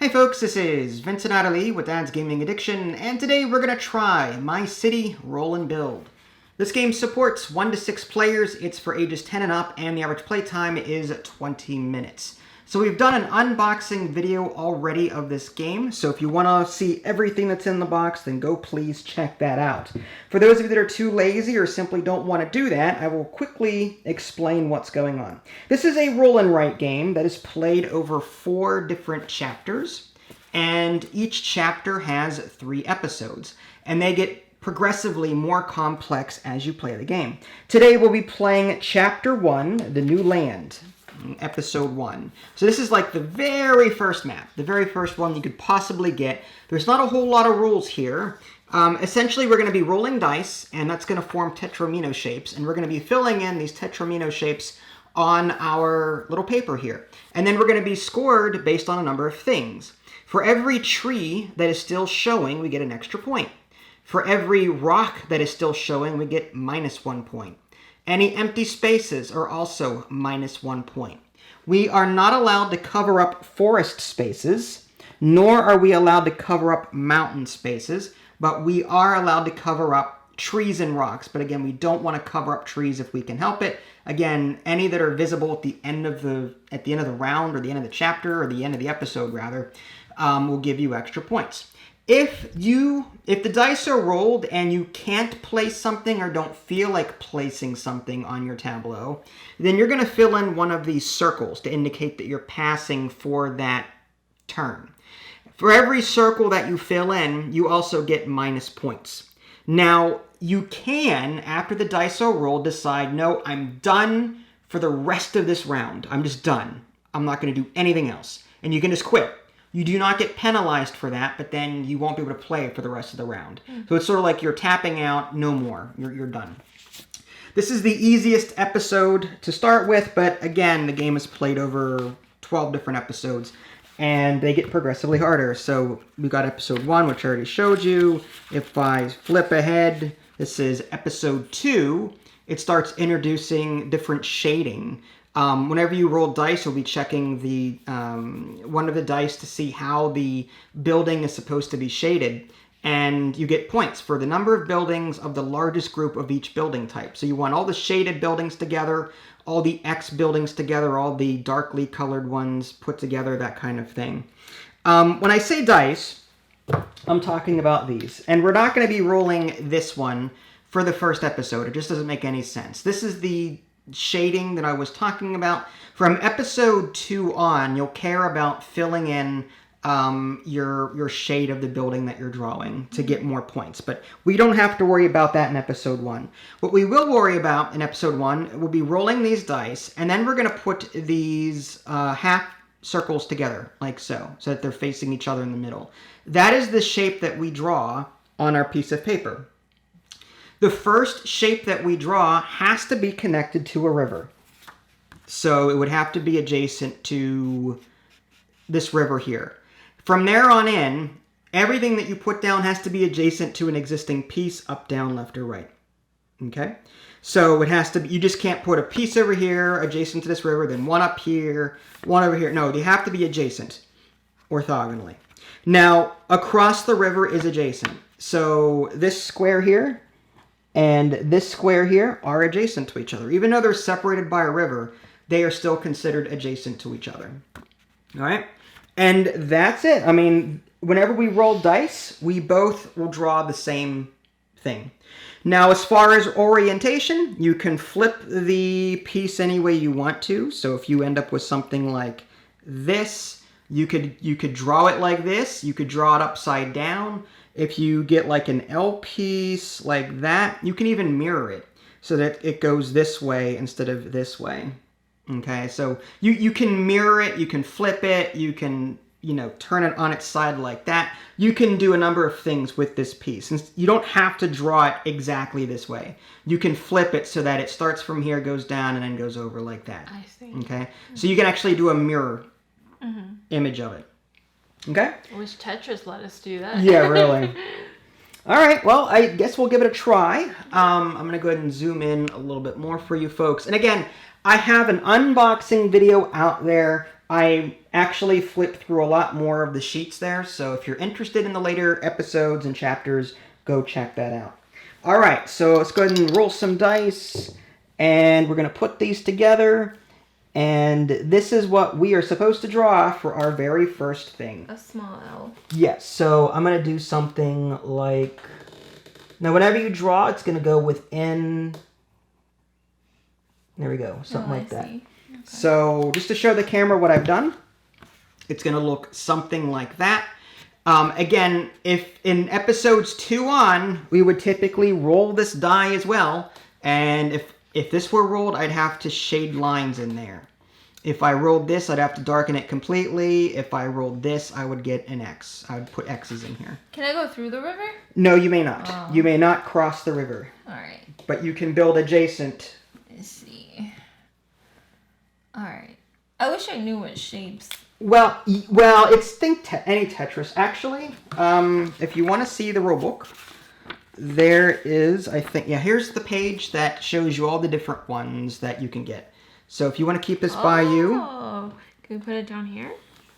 Hey folks, this is Vincent Adderley with Dad's Gaming Addiction, and today we're going to try My City Roll and Build. This game supports 1 to 6 players, it's for ages 10 and up, and the average playtime is 20 minutes. So we've done an unboxing video already of this game, so if you want to see everything that's in the box, then go please check that out. For those of you that are too lazy or simply don't want to do that, I will quickly explain what's going on. This is a roll and write game that is played over 4 different chapters, and each chapter has 3 episodes, and they get progressively more complex as you play the game. Today we'll be playing Chapter 1, The New Land. Episode 1. So this is like the very first map, the very first one you could possibly get. There's not a whole lot of rules here. Essentially, we're going to be rolling dice, and that's going to form tetramino shapes, and we're going to be filling in these tetramino shapes on our little paper here. And then we're going to be scored based on a number of things. For every tree that is still showing, we get an extra point. For every rock that is still showing, we get -1 point. Any empty spaces are also -1 point. We are not allowed to cover up forest spaces, nor are we allowed to cover up mountain spaces, but we are allowed to cover up trees and rocks. But again, we don't want to cover up trees if we can help it. Again, any that are visible at the end of the round, or the end of the chapter, or the end of the episode rather, will give you extra points. If the dice are rolled and you can't place something or don't feel like placing something on your tableau, then you're going to fill in one of these circles to indicate that you're passing for that turn. For every circle that you fill in, you also get minus points. Now, you can, after the dice are rolled, decide, no, I'm done for the rest of this round. I'm just done. I'm not going to do anything else. And you can just quit. You do not get penalized for that, but then you won't be able to play for the rest of the round. So it's sort of like you're tapping out, no more. You're done. This is the easiest episode to start with, but again, the game is played over 12 different episodes, and they get progressively harder. So we got episode 1, which I already showed you. If I flip ahead, this is episode 2. It starts introducing different shading. Whenever you roll dice, you'll be checking the one of the dice to see how the building is supposed to be shaded. And you get points for the number of buildings of the largest group of each building type. So you want all the shaded buildings together, all the X buildings together, all the darkly colored ones put together, that kind of thing. When I say dice, I'm talking about these. And we're not going to be rolling this one for the first episode. It just doesn't make any sense. This is the shading that I was talking about. From episode 2 on, you'll care about filling in your shade of the building that you're drawing to get more points. But we don't have to worry about that in episode 1. What we will worry about in episode 1 will be rolling these dice, and then we're going to put these half circles together, like so that they're facing each other in the middle. That is the shape that we draw on our piece of paper. The first shape that we draw has to be connected to a river. So it would have to be adjacent to this river here. From there on in, everything that you put down has to be adjacent to an existing piece, up, down, left, or right. Okay? So it has to be, you just can't put a piece over here adjacent to this river, then one up here, one over here. No, they have to be adjacent orthogonally. Now, across the river is adjacent. So this square here and this square here are adjacent to each other. Even though they're separated by a river, they are still considered adjacent to each other. All right? And that's it. I mean, whenever we roll dice, we both will draw the same thing. Now, as far as orientation, you can flip the piece any way you want to. So if you end up with something like this, you could draw it like this. You could draw it upside down. If you get like an L piece like that, you can even mirror it so that it goes this way instead of this way. Okay, so you can mirror it, you can flip it, you can, turn it on its side like that. You can do a number of things with this piece. And you don't have to draw it exactly this way. You can flip it so that it starts from here, goes down, and then goes over like that. I see. Okay, so you can actually do a mirror image of it. Okay? I wish Tetris let us do that. Yeah, really. All right, well, I guess we'll give it a try. I'm going to go ahead and zoom in a little bit more for you folks. And again, I have an unboxing video out there I actually flipped through a lot more of the sheets there, so if you're interested in the later episodes and chapters, go check that out. All right, so let's go ahead and roll some dice, and we're going to put these together, and this is what we are supposed to draw for our very first thing. A small L. Yes, so I'm going to do something like... Now, whenever you draw, it's going to go within... There we go, something like that. Okay. So, just to show the camera what I've done, it's going to look something like that. Again, if in episodes 2 on, we would typically roll this die as well, and if this were rolled, I'd have to shade lines in there. If I rolled this, I'd have to darken it completely. If I rolled this, I would get an X. I would put X's in here. Can I go through the river? No, you may not. Oh. You may not cross the river. All right. But you can build adjacent. Let's see. All right. I wish I knew what shapes. Well, it's any Tetris, actually. If you want to see the rule book, there is, I think, yeah, here's the page that shows you all the different ones that you can get. So if you want to keep this by you... Oh, can we put it down here?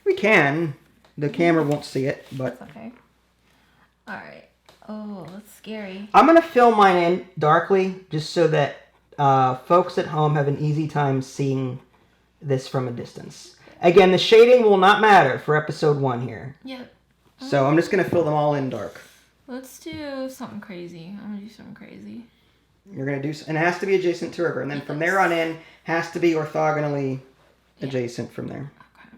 We can. The camera won't see it, but... That's okay. All right. Oh, that's scary. I'm going to fill mine in darkly, just so that folks at home have an easy time seeing this from a distance. Again, the shading will not matter for episode 1 here. Yep. So I'm just going to fill them all in dark. Let's do something crazy. I'm going to do something crazy. You're going to do... And it has to be adjacent to river. And then from there on in, has to be orthogonally adjacent from there. Okay.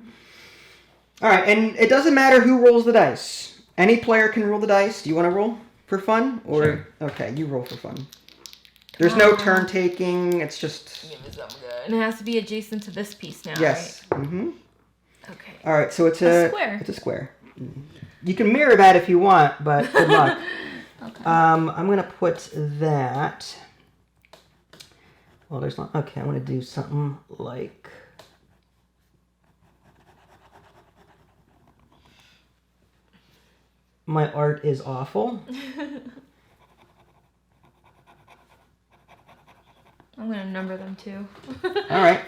All right, and it doesn't matter who rolls the dice. Any player can roll the dice. Do you want to roll for fun? Or Sure. Okay, you roll for fun. There's no turn taking. It's just... Give me something good. And it has to be adjacent to this piece now, Yes. right? Mm-hmm. Okay. All right, so it's A square. It's a square. You can mirror that if you want, but good luck. Okay. I'm going to put that... Well, there's not... Okay, I'm going to do something like... My art is awful. I'm going to number them too. All right.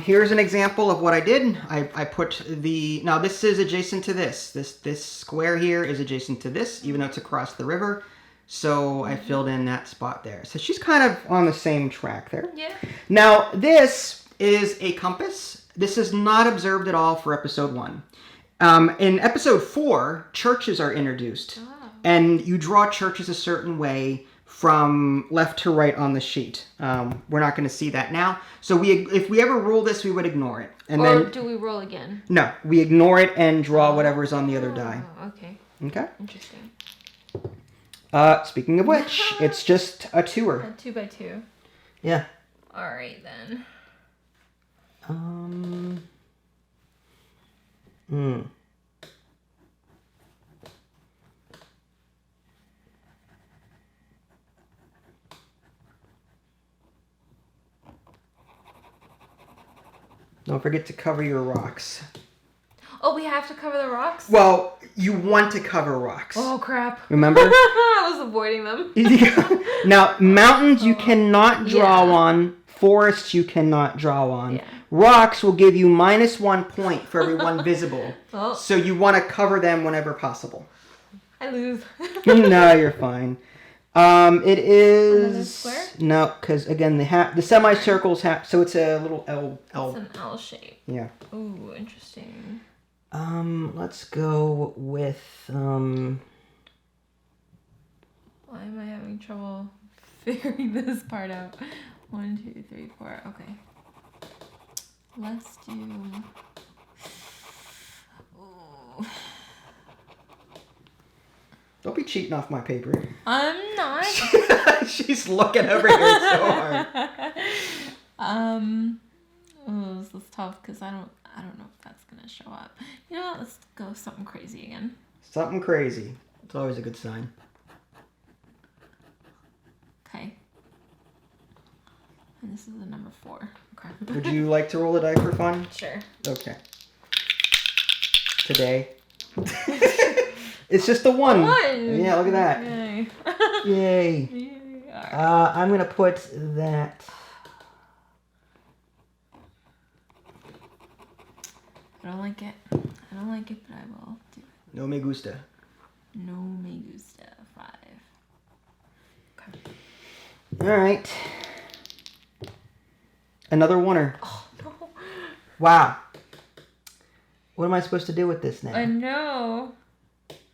Here's an example of what I did. I put the... Now, this is adjacent to this. This square here is adjacent to this, even though it's across the river. So I filled in that spot there. So she's kind of on the same track there. Yeah. Now, this is a compass. This is not observed at all for episode 1. In episode 4, churches are introduced. Oh. And you draw churches a certain way from left to right on the sheet. We're not going to see that now. So if we ever roll this, we would ignore it. And or then do we roll again? No, we ignore it and draw whatever's on the other die. Oh, okay. Okay? Interesting. Speaking of which, it's just a tour. A 2x2. Yeah. All right, then. Don't forget to cover your rocks. Oh, we have to cover the rocks? Well, you want to cover rocks. Oh, crap. Remember? I was avoiding them. Now, mountains you cannot draw Yeah. on. Forests you cannot draw on. Yeah. Rocks will give you -1 point for every one visible. Oh. So you want to cover them whenever possible. I lose. No, you're fine. It is... Another square? No, because again, the semicircles have... So it's a little L. It's an L shape. Yeah. Ooh, interesting. Let's go with... Why am I having trouble figuring this part out? 1, 2, 3, 4. Okay. Let's do... Ooh. Don't be cheating off my paper. I'm not. She's looking over here so hard. Oh, this is tough because I don't know if that's gonna show up. You know what? Let's go something crazy again. Something crazy. It's always a good sign. Okay. And this is the number 4. Okay. Would you like to roll a die for fun? Sure. Okay. Today. It's just a 1. 1. Yeah, look at that. Yay. Yay. Yay. All right. I'm going to put that... I don't like it. I don't like it, but I will do it. No me gusta. No me gusta. 5. Okay. All right. Another oneer. Oh, no. Wow. What am I supposed to do with this now? I know.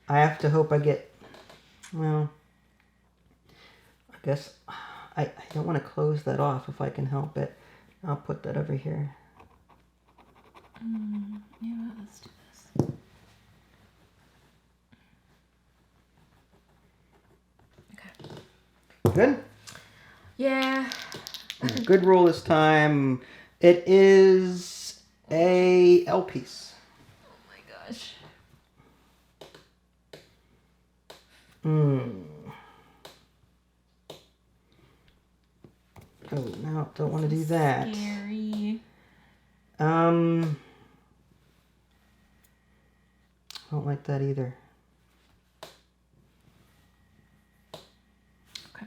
I have to hope I get... Well, I guess I don't want to close that off if I can help it. I'll put that over here. Yeah, let's do this. Okay. Good? Yeah. Good roll this time. It is a L piece. Oh my gosh. Oh, no, don't want to do that. Scary. Don't like that either. Okay.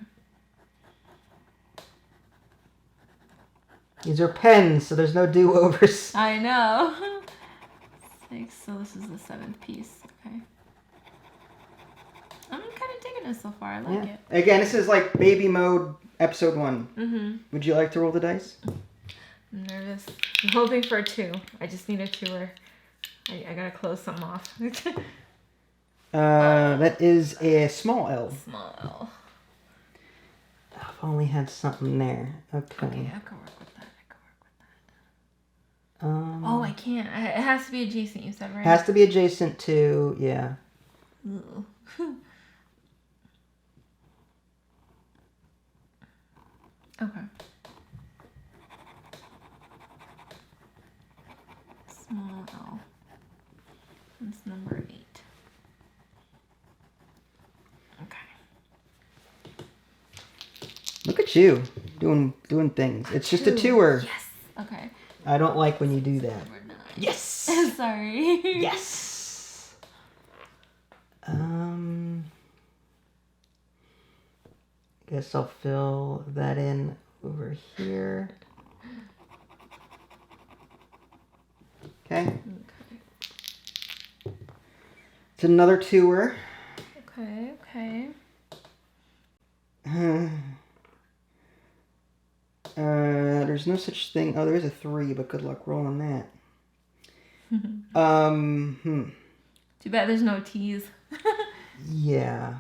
These are pens, so there's no do-overs. I know. 6, so this is the 7th piece. Okay. I'm kind of digging it so far. I like it. Again, this is like baby mode, episode 1. Mm-hmm. Would you like to roll the dice? I'm nervous. I'm hoping for a 2. I just need a 2er. I gotta close something off. That is a small L. Small L. I've only had something there. Okay. Okay, I can work with that. Oh, I can't. It has to be adjacent, you said, right? Has to be adjacent to, yeah. Ooh. Okay. Small L. That's number 8. Okay. Look at you doing things. It's just a 2er. Yes. Okay. I don't like when you do that. Number 9. Yes. Sorry. Yes. Guess I'll fill that in over here. Okay. It's another 2er. Okay. Okay. There's no such thing. Oh, there is a 3, but good luck rolling that. Too bad there's no T's. Yeah.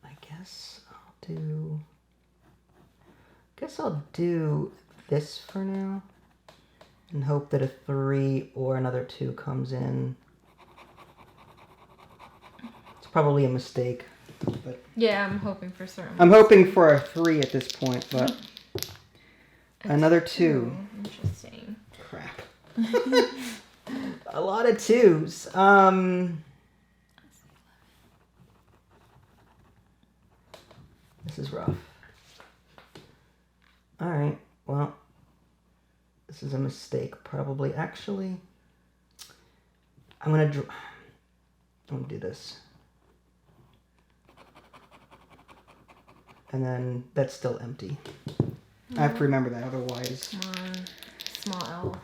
I guess I'll do this for now and hope that a 3 or another 2 comes in. It's probably a mistake, but Yeah, I'm hoping for certain. I'm hoping for a 3 at this point, but another 2. Interesting. Crap. A lot of 2s. This is rough. Alright, well, this is a mistake, probably. Actually, I'm gonna do this. And then that's still empty. I have to remember that, otherwise. Come on. Small L.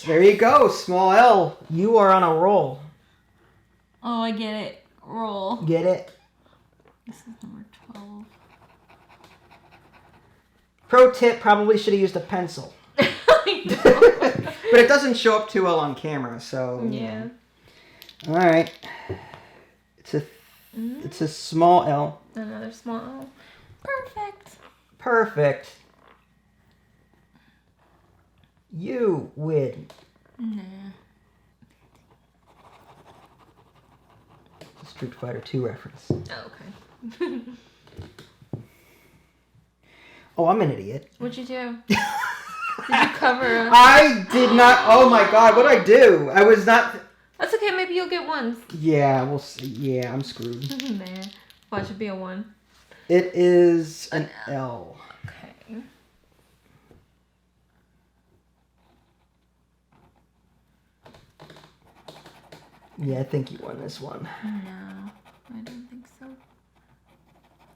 There you go, small L. You are on a roll. Oh, I get it. Roll. Get it? This is number 12. Pro tip, probably should have used a pencil. I know. But it doesn't show up too well on camera, so... Yeah. Alright. It's a small L. Another small L. Perfect. Perfect. You win. Nah. Street Fighter 2 reference. Oh, okay. Oh, I'm an idiot. What'd you do? Did you cover up? I did not. Oh my god, what'd I do? I was not. That's okay, maybe you'll get ones. Yeah, we'll see. Yeah, I'm screwed. Nah. Watch it be a 1. It is an L. Okay. Yeah, I think you won this one. No, I don't think so.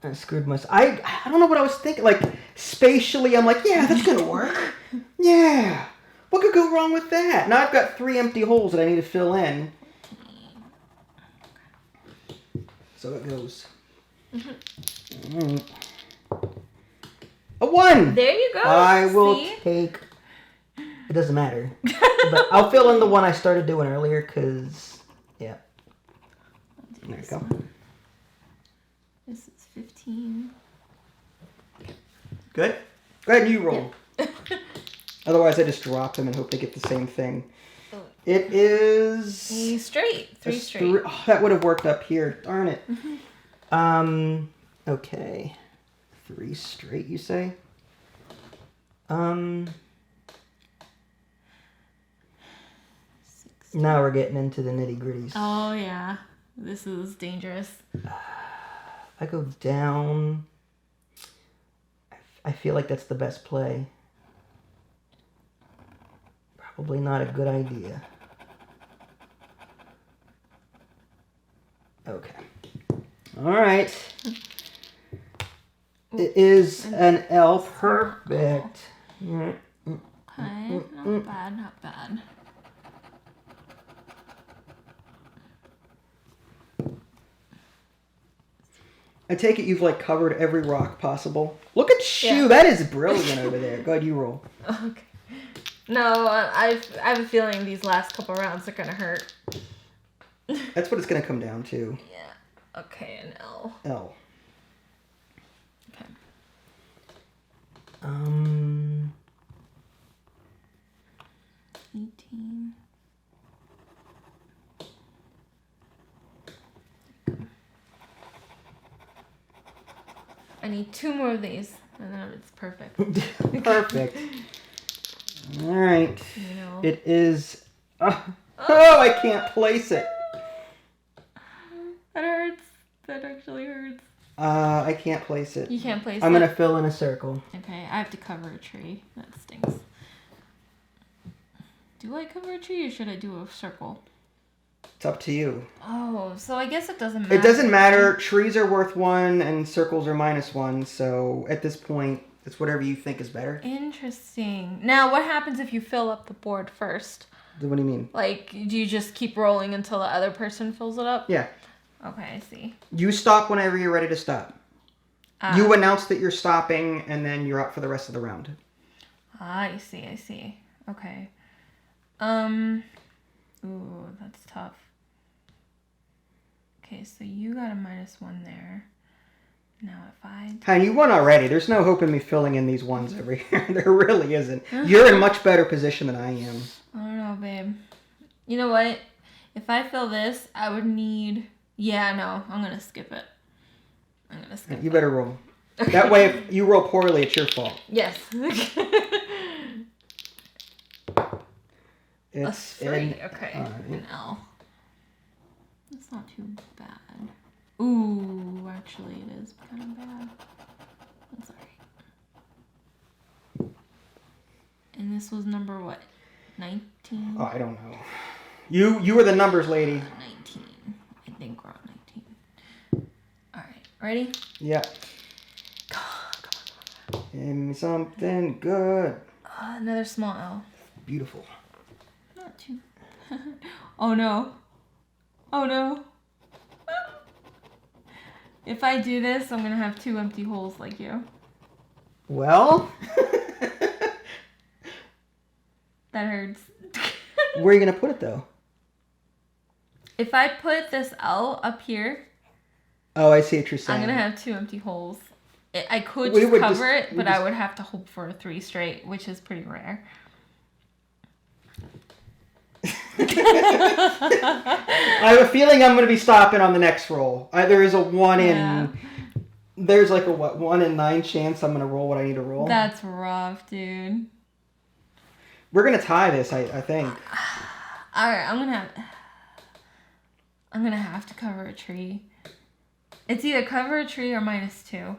I screwed myself. I don't know what I was thinking. Like, spatially, I'm like, yeah, that's going to work. Yeah. What could go wrong with that? Now I've got 3 empty holes that I need to fill in. So it goes. A 1! There you go. I will See? take... It doesn't matter. But I'll fill in the one I started doing earlier, because... Yeah. There you go. This is 15. Good? Go ahead and you roll. Yeah. Otherwise, I just drop them and hope they get the same thing. Oh. It is... A straight. 3 straight. Oh, that would have worked up here. Darn it. Okay. 3 straight, you say? Now we're getting into the nitty-gritties. Oh, yeah. This is dangerous. I go down. I feel like that's the best play. Probably not a good idea. Okay. All right. It is an L. Perfect. Okay, not bad, not bad. I take it you've like covered every rock possible. Look at you, Yeah. that is brilliant over there. Go ahead, you roll. Okay. No, I have a feeling these last couple rounds are gonna hurt. That's what it's gonna come down to. Yeah. Okay, an L. L. Okay. 18. I need 2 more of these, and then it's perfect. Perfect. All right. You know. It is. Oh, I can't place it. That hurts. That actually hurts. I can't place it. You can't place I'm it? gonna fill in a circle. Okay, I have to cover a tree. That stinks. Do I cover a tree or should I do a circle? It's up to you. Oh, so I guess it doesn't matter. It doesn't matter. Trees are worth 1 and circles are -1. So at this point, it's whatever you think is better. Interesting. Now, what happens if you fill up the board first? What do you mean? Like, do you just keep rolling until the other person fills it up? Yeah. Okay, I see. You stop whenever you're ready to stop. You announce that you're stopping, and then you're up for the rest of the round. I see, I see. Okay. Ooh, that's tough. Okay, so you got a -1 there. Now if I... Hi, you won already. There's no hope in me filling in these ones over here. There really isn't. You're in a much better position than I am. I don't know, babe. You know what? If I fill this, I would need... Yeah, no, I'm going to skip it. I'm going to skip it. You better roll. That way, if you roll poorly, it's your fault. Yes. It's a 3. an, Okay, right. an L. That's not too bad. Ooh, actually it is kind of bad. That's alright. And this was number what? 19? Oh, I don't know. You were the numbers lady. 19. I think we're on 19. Alright, ready? Yeah. Come on. Give me something good. Another small L. Beautiful. Not too... Oh no. Oh no. If I do this, I'm gonna have 2 empty holes like you. Well? That hurts. Where are you going to put it, though? If I put this L up here, Oh, I see what you're saying. I'm gonna have 2 empty holes. I could just cover it, but I would have to hope for a 3 straight, which is pretty rare. I have a feeling I'm going to be stopping on the next roll. There is a 1 in... There's like a, 1 in 9 chance I'm going to roll what I need to roll. That's rough, dude. We're going to tie this, I think. Alright, I'm gonna have to cover a tree. It's either cover a tree or -2.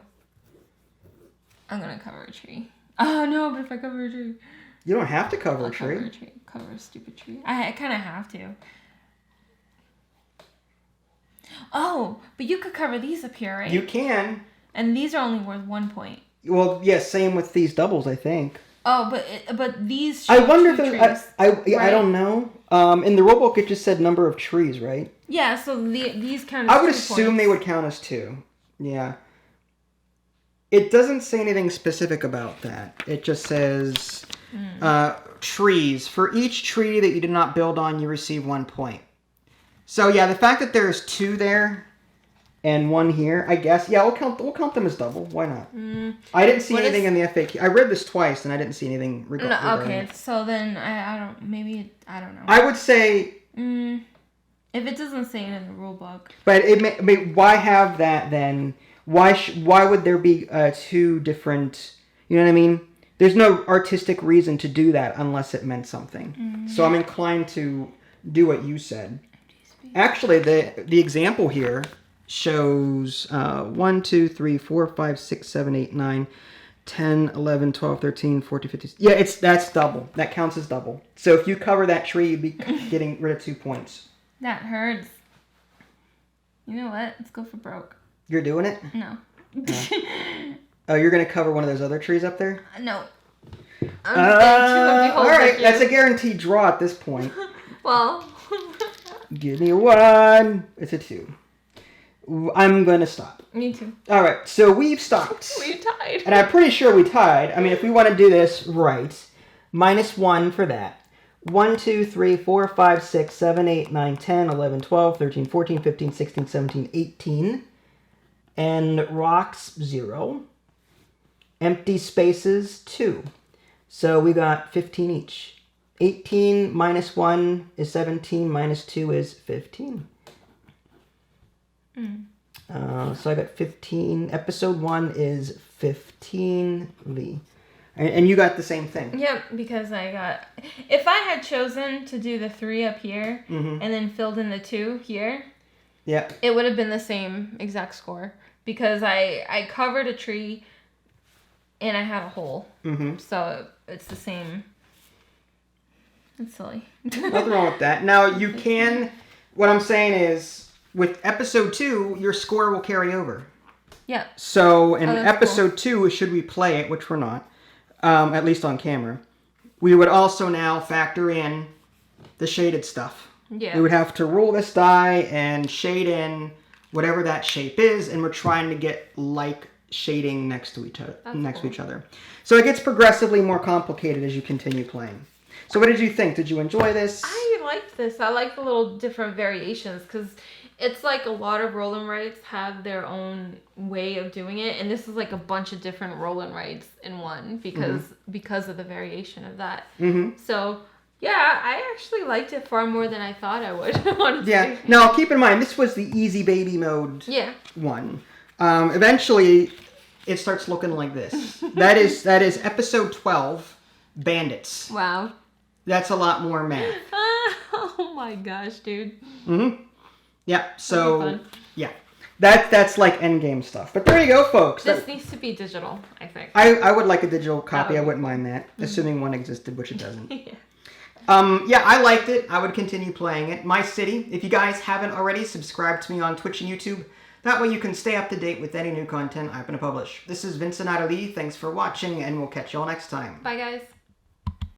I'm gonna cover a tree. Oh no, but if I cover a tree... You don't have to cover a tree. Cover a tree. Cover a stupid tree. I kind of have to. Oh, but you could cover these up here, right? You can. And these are only worth 1 point. Well, yes, same with these doubles, I think. Oh, but these show I wonder if two there's, trees, I right? don't know. In the rulebook, it just said number of trees, right? Yeah, so these count as I would 2 assume points. they would count as 2. Yeah. It doesn't say anything specific about that. It just says trees. For each tree that you did not build on, you receive 1 point. So yeah, the fact that there's 2 there and 1 here, I guess. Yeah, we'll count them as double. Why not? I didn't see anything in the FAQ. I read this twice and I didn't see anything regarding No, okay, it. so then I don't, maybe, I don't know. I would say... If it doesn't say it in the rule book. But why have that then? Why would there be 2 different... You know what I mean? There's no artistic reason to do that unless it meant something. So I'm inclined to do what you said. Actually, the example here shows 1, 2, 3, 4, 5, 6, 7, 8, 9, 10, 11, 12, 13, 14, 15... Yeah, that's double. That counts as double. So if you cover that tree, you'd be getting rid of 2 points. That hurts. You know what? Let's go for broke. You're doing it? No. Oh, you're going to cover one of those other trees up there? No. I'm just saying 2 of the holes all right, are that's a here. guaranteed draw at this point. Well. Give me 1. It's a 2. I'm going to stop. Me too. All right, so we've stopped. We tied. And I'm pretty sure we tied. I mean, if we want to do this right, -1 for that. 1, 2, 3, 4, 5, 6, 7, 8, 9, 10, 11, 12, 13, 14, 15, 16, 17, 18. And rocks, 0. Empty spaces, 2. So we got 15 each. 18 minus 1 is 17, minus 2 is 15. So I got 15. Episode 1 is 15V. And you got the same thing. Yep, because I got... If I had chosen to do the 3 up here and then filled in the 2 here, yeah, it would have been the same exact score. Because I covered a tree and I had a hole. So it's the same. It's silly. Nothing wrong with that. Now, you can... What I'm saying is, with episode 2, your score will carry over. Yeah. So in that's episode 2, should we play it, which we're not, at least on camera, we would also now factor in the shaded stuff. Yeah. We would have to roll this die and shade in whatever that shape is, and we're trying to get like shading next to each other. So it gets progressively more complicated as you continue playing. So what did you think? Did you enjoy this? I liked this. I like the little different variations because it's like a lot of roll and writes have their own way of doing it, and this is like a bunch of different roll and writes in one because of the variation of that. So yeah, I actually liked it far more than I thought I would. Honestly. Yeah. Now keep in mind this was the easy baby mode one. Eventually, it starts looking like this. That is episode 12, Bandits. Wow. That's a lot more math. Oh my gosh, dude. Yeah. So yeah, that's like endgame stuff. But there you go, folks. This needs to be digital, I think. I would like a digital copy. I wouldn't mind that, assuming one existed, which it doesn't. Yeah, I liked it. I would continue playing it. My City. If you guys haven't already, subscribe to me on Twitch and YouTube. That way you can stay up to date with any new content I'm going to publish. This is Vincent Ali. Thanks for watching, and we'll catch y'all next time. Bye, guys.